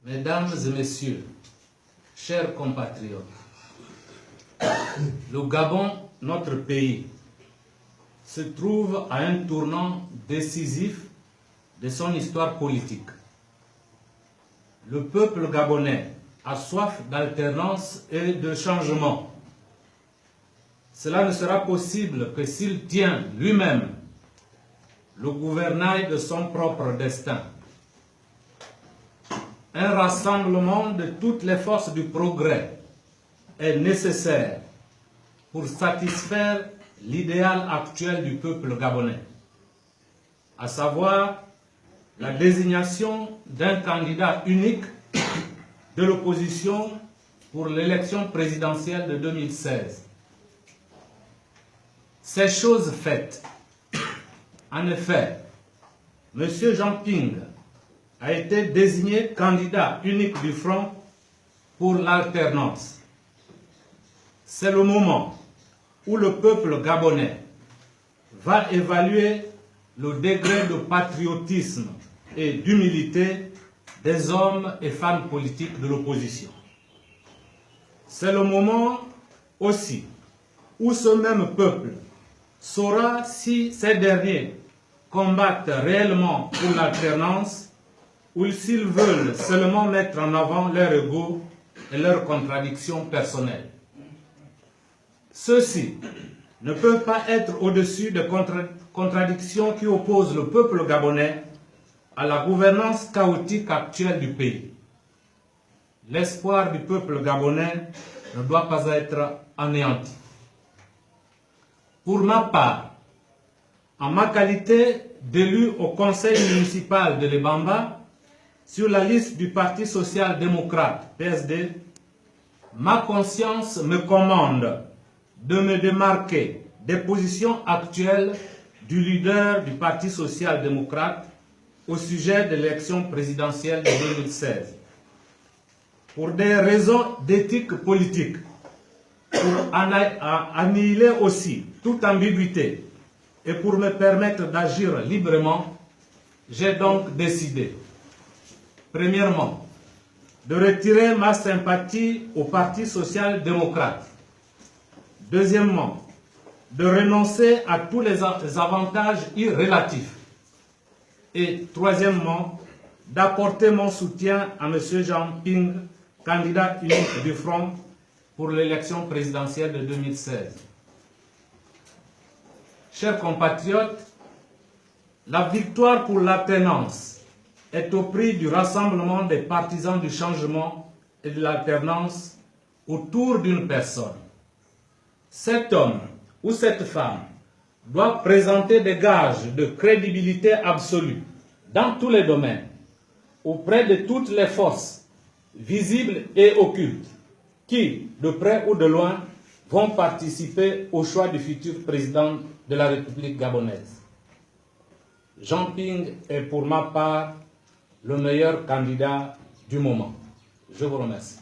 Mesdames et messieurs, chers compatriotes, le Gabon, notre pays, se trouve à un tournant décisif de son histoire politique. Le peuple gabonais a soif d'alternance et de changement. Cela ne sera possible que s'il tient lui-même le gouvernail de son propre destin. Un rassemblement de toutes les forces du progrès est nécessaire pour satisfaire l'idéal actuel du peuple gabonais, à savoir la désignation d'un candidat unique de l'opposition pour l'élection présidentielle de 2016. Ces choses faites, en effet, M. Jean Ping a été désigné candidat unique du Front pour l'alternance. C'est le moment où le peuple gabonais va évaluer le degré de patriotisme et d'humilité des hommes et femmes politiques de l'opposition. C'est le moment aussi où ce même peuple saura si ces derniers combattent réellement pour l'alternance ou s'ils veulent seulement mettre en avant leur ego et leurs contradictions personnelles. Ceux-ci ne peuvent pas être au-dessus des contradictions qui opposent le peuple gabonais à la gouvernance chaotique actuelle du pays. L'espoir du peuple gabonais ne doit pas être anéanti. Pour ma part, en ma qualité d'élu au conseil municipal de Lebamba, sur la liste du Parti social-démocrate, PSD, ma conscience me commande de me démarquer des positions actuelles du leader du Parti social-démocrate au sujet de l'élection présidentielle de 2016. Pour des raisons d'éthique politique, pour annihiler aussi toute ambiguïté et pour me permettre d'agir librement, j'ai donc décidé, premièrement, de retirer ma sympathie au Parti social-démocrate. Deuxièmement, de renoncer à tous les avantages irrélatifs. Et troisièmement, d'apporter mon soutien à M. Jean Ping, candidat unique du Front pour l'élection présidentielle de 2016. Chers compatriotes, la victoire pour l'alternance est au prix du rassemblement des partisans du changement et de l'alternance autour d'une personne. Cet homme ou cette femme doit présenter des gages de crédibilité absolue dans tous les domaines, auprès de toutes les forces, visibles et occultes, qui, de près ou de loin, vont participer au choix du futur président de la République gabonaise. Jean Ping est pour ma part le meilleur candidat du moment. Je vous remercie.